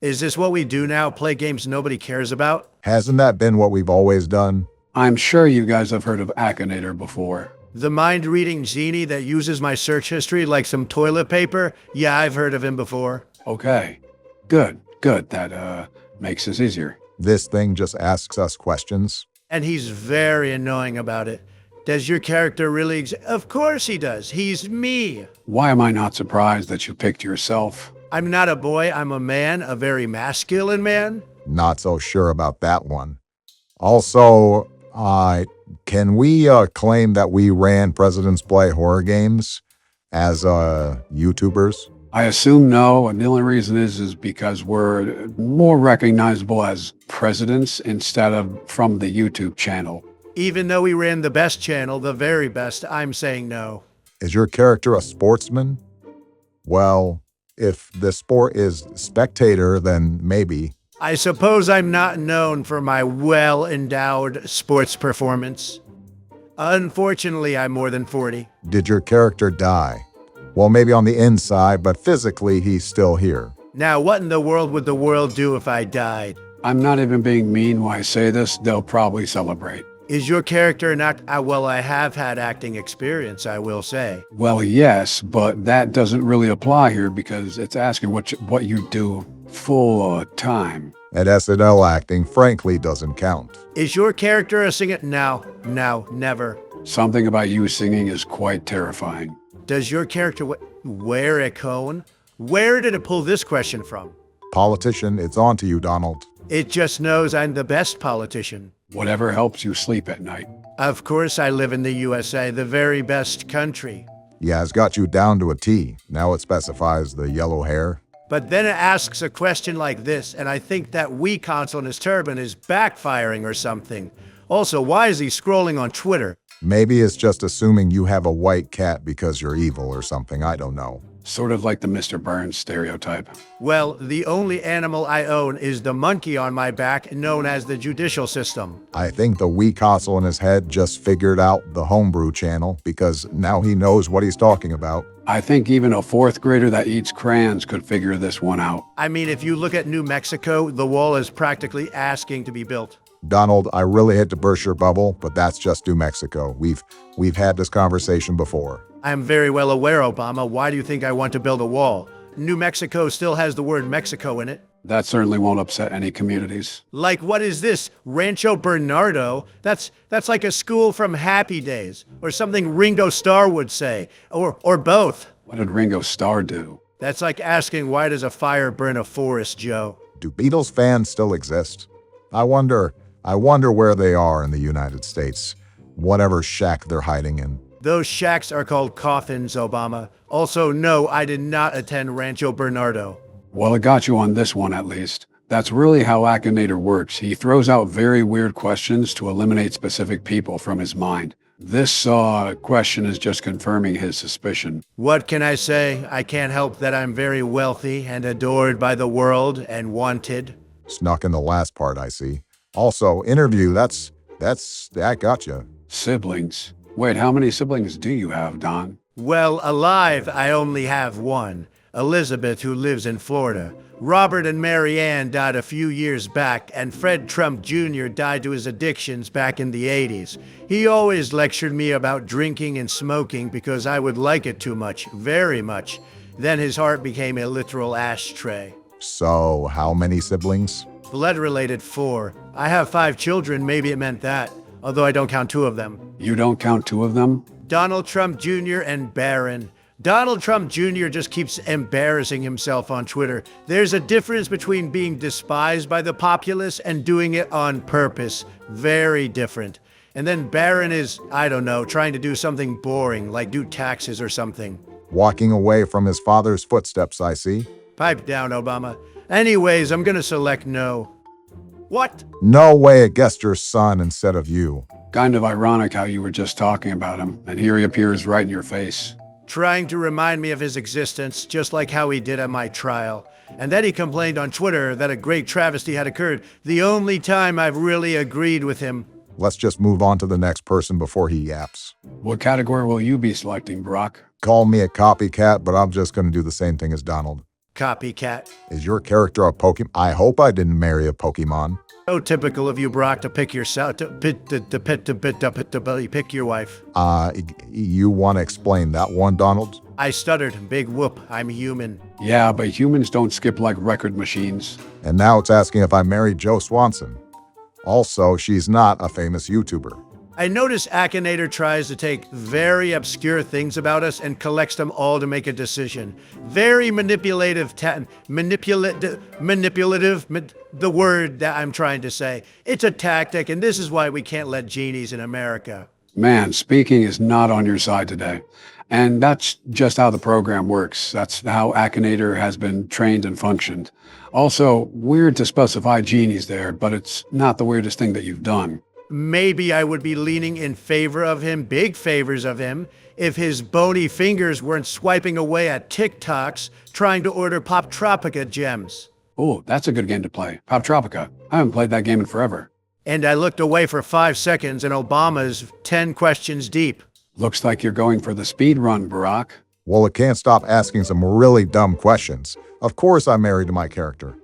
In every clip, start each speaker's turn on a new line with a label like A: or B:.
A: Is this what we do now? Play games nobody cares about?
B: Hasn't that been what we've always done?
C: I'm sure you guys have heard of Akinator before.
A: The mind-reading genie that uses my search history like some toilet paper? Yeah, I've heard of him before.
C: Okay. Good. That makes this easier.
B: This thing just asks us questions.
A: And he's very annoying about it. Does your character really Of course he does. He's me.
C: Why am I not surprised that you picked yourself?
A: I'm not a boy, I'm a man, a very masculine man.
B: Not so sure about that one. Also, can we claim that we ran Presidents Play horror games as YouTubers?
C: I assume no, and the only reason is because we're more recognizable as presidents instead of from the YouTube channel.
A: Even though we ran the best channel, the very best, I'm saying no.
B: Is your character a sportsman? Well, if the sport is spectator, then maybe.
A: I suppose I'm not known for my well-endowed sports performance. Unfortunately, I'm more than 40.
B: Did your character die? Well, maybe on the inside, but physically he's still here.
A: Now, what in the world would the world do if I died?
C: I'm not even being mean when I say this. They'll probably celebrate.
A: Is your character an act? Well, I have had acting experience, I will say.
C: Well, yes, but that doesn't really apply here because it's asking what you do full time.
B: At SNL acting, frankly, doesn't count.
A: Is your character a singer? No, never.
C: Something about you singing is quite terrifying.
A: Does your character wear a cone? Where did it pull this question from?
B: Politician, it's on to you, Donald.
A: It just knows I'm the best politician.
C: Whatever helps you sleep at night.
A: Of course I live in the USA, the very best country.
B: Yeah, it's got you down to a T. Now it specifies the yellow hair.
A: But then it asks a question like this, and I think that Wii console in his turban is backfiring or something. Also, why is he scrolling on Twitter?
B: Maybe it's just assuming you have a white cat because you're evil or something, I don't know.
C: Sort of like the Mr. Burns stereotype.
A: Well, the only animal I own is the monkey on my back, known as the judicial system.
B: I think the Wii console in his head just figured out the homebrew channel because now he knows what he's talking about.
C: I think even a fourth grader that eats crayons could figure this one out.
A: I mean, if you look at New Mexico, the wall is practically asking to be built.
B: Donald, I really hate to burst your bubble, but that's just New Mexico. We've had this conversation before.
A: I'm very well aware, Obama. Why do you think I want to build a wall? New Mexico still has the word Mexico in it.
C: That certainly won't upset any communities.
A: Like, what is this? Rancho Bernardo? That's like a school from Happy Days, or something Ringo Starr would say, or both.
C: What did Ringo Starr do?
A: That's like asking, why does a fire burn a forest, Joe?
B: Do Beatles fans still exist? I wonder where they are in the United States, whatever shack they're hiding in.
A: Those shacks are called coffins, Obama. Also, no, I did not attend Rancho Bernardo.
C: Well, it got you on this one at least. That's really how Akinator works. He throws out very weird questions to eliminate specific people from his mind. This question is just confirming his suspicion.
A: What can I say? I can't help that I'm very wealthy and adored by the world and wanted.
B: Snuck in the last part, I see. Also, interview, that got you.
C: Siblings. Wait, how many siblings do you have, Don?
A: Well, alive, I only have one. Elizabeth, who lives in Florida. Robert and Mary Ann died a few years back, and Fred Trump Jr. died to his addictions back in the 80s. He always lectured me about drinking and smoking because I would like it too much, very much. Then his heart became a literal ashtray.
B: So, how many siblings?
A: Blood-related 4. I have 5 children, maybe it meant that, although I don't count 2 of them.
C: You don't count 2 of them?
A: Donald Trump Jr. and Barron. Donald Trump Jr. just keeps embarrassing himself on Twitter. There's a difference between being despised by the populace and doing it on purpose. Very different. And then Barron is, I don't know, trying to do something boring, like do taxes or something.
B: Walking away from his father's footsteps, I see.
A: Pipe down, Obama. Anyways, I'm gonna select no. What?
B: No way it guessed your son instead of you.
C: Kind of ironic how you were just talking about him, and here he appears right in your face.
A: Trying to remind me of his existence, just like how he did at my trial. And then he complained on Twitter that a great travesty had occurred, the only time I've really agreed with him.
B: Let's just move on to the next person before he yaps.
C: What category will you be selecting, Brock?
B: Call me a copycat, but I'm just going to do the same thing as Donald.
A: Copycat.
B: Is your character a Pokemon? I hope I didn't marry a Pokemon.
A: So typical of you, Brock, to pick yourself, to pick your wife.
B: You want to explain that one, Donald?
A: I stuttered. Big whoop. I'm human.
C: Yeah, but humans don't skip like record machines.
B: And now it's asking if I married Joe Swanson. Also, she's not a famous YouTuber.
A: I notice Akinator tries to take very obscure things about us and collects them all to make a decision. Very manipulative, the word that I'm trying to say. It's a tactic, and this is why we can't let genies in America.
C: Man, speaking is not on your side today. And that's just how the program works. That's how Akinator has been trained and functioned. Also, weird to specify genies there, but it's not the weirdest thing that you've done.
A: Maybe I would be leaning in favor of him, big favors of him, if his bony fingers weren't swiping away at TikToks trying to order Pop Tropica gems.
C: Oh, that's a good game to play. Pop Tropica. I haven't played that game in forever.
A: And I looked away for 5 seconds and Obama's 10 questions deep.
C: Looks like you're going for the speed run, Barack.
B: Well, it can't stop asking some really dumb questions. Of course I'm married to my character.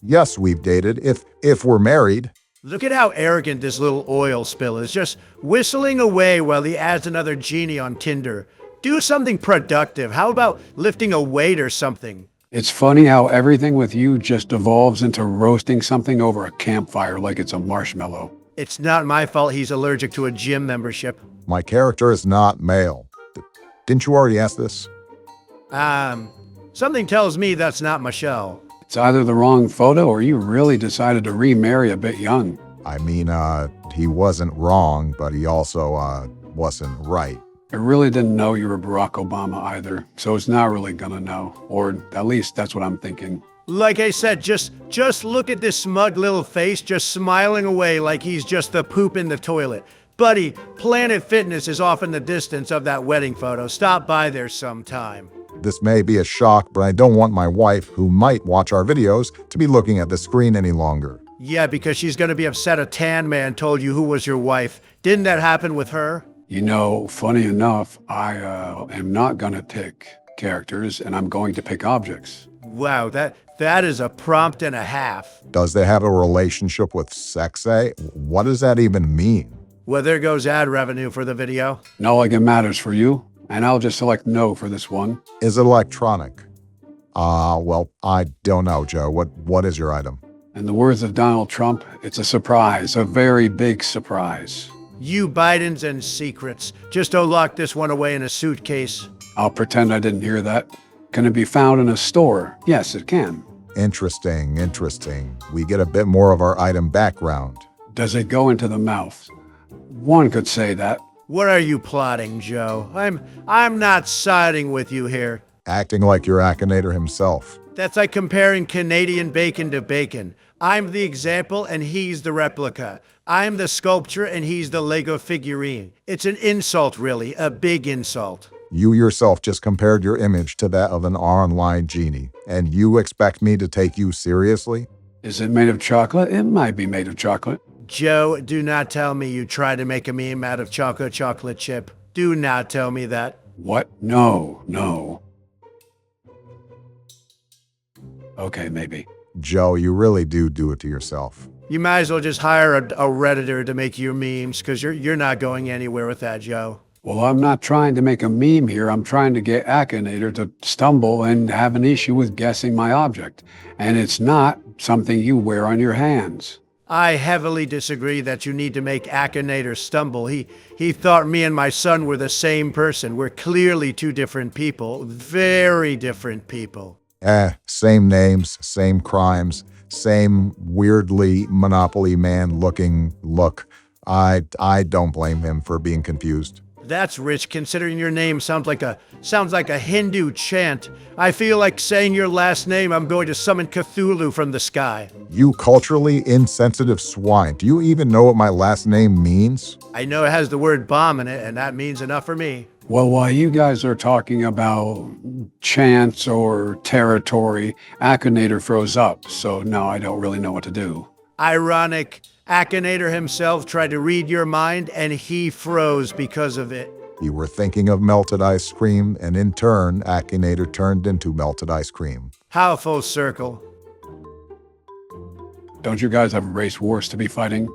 B: Yes, we've dated, if we're married.
A: Look at how arrogant this little oil spill is, just whistling away while he adds another genie on Tinder. Do something productive. How about lifting a weight or something?
C: It's funny how everything with you just devolves into roasting something over a campfire like it's a marshmallow.
A: It's not my fault he's allergic to a gym membership.
B: My character is not male. Didn't you already ask this?
A: Something tells me that's not Michelle.
C: It's either the wrong photo or you really decided to remarry a bit young.
B: I mean, he wasn't wrong, but he also, wasn't right.
C: I really didn't know you were Barack Obama either, so it's not really gonna know. Or at least that's what I'm thinking.
A: Like I said, just look at this smug little face just smiling away like he's just the poop in the toilet. Buddy, Planet Fitness is off in the distance of that wedding photo. Stop by there sometime.
B: This may be a shock, but I don't want my wife, who might watch our videos, to be looking at the screen any longer.
A: Yeah, because she's gonna be upset a tan man told you who was your wife. Didn't that happen with her?
C: You know, funny enough, I am not gonna pick characters and I'm going to pick objects.
A: Wow, that is a prompt and a half.
B: Does they have a relationship with sex, eh? What does that even mean?
A: Well, there goes ad revenue for the video.
C: Not like it matters for you, and I'll just select no for this one.
B: Is it electronic? Well, I don't know, Joe. What is your item?
C: In the words of Donald Trump, it's a surprise, a very big surprise.
A: You Bidens and secrets. Just don't lock this one away in a suitcase.
C: I'll pretend I didn't hear that. Can it be found in a store? Yes, it can.
B: Interesting. We get a bit more of our item background.
C: Does it go into the mouth? One could say that.
A: What are you plotting, Joe? I'm not siding with you here.
B: Acting like you're Akinator himself.
A: That's like comparing Canadian bacon to bacon. I'm the example and he's the replica. I'm the sculpture and he's the Lego figurine. It's an insult, really, a big insult.
B: You yourself just compared your image to that of an online genie, and you expect me to take you seriously?
C: Is it made of chocolate? It might be made of chocolate.
A: Joe, do not tell me you tried to make a meme out of chocolate chip. Do not tell me that.
C: What? No. Okay, maybe.
B: Joe, you really do it to yourself.
A: You might as well just hire a Redditor to make your memes, because you're not going anywhere with that, Joe.
C: Well, I'm not trying to make a meme here. I'm trying to get Akinator to stumble and have an issue with guessing my object. And it's not something you wear on your hands.
A: I heavily disagree that you need to make Akinator stumble. He thought me and my son were the same person. We're clearly two different people. Very different people.
B: Same names, same crimes, same weirdly Monopoly man looking look. I don't blame him for being confused.
A: That's rich, considering your name sounds like a Hindu chant. I feel like saying your last name, I'm going to summon Cthulhu from the sky.
B: You culturally insensitive swine. Do you even know what my last name means?
A: I know it has the word bomb in it, and that means enough for me.
C: Well, while you guys are talking about chants or territory, Akinator froze up, so now I don't really know what to do.
A: Ironic. Akinator himself tried to read your mind, and he froze because of it.
B: You were thinking of melted ice cream, and in turn, Akinator turned into melted ice cream.
A: How full circle?
C: Don't you guys have race wars to be fighting?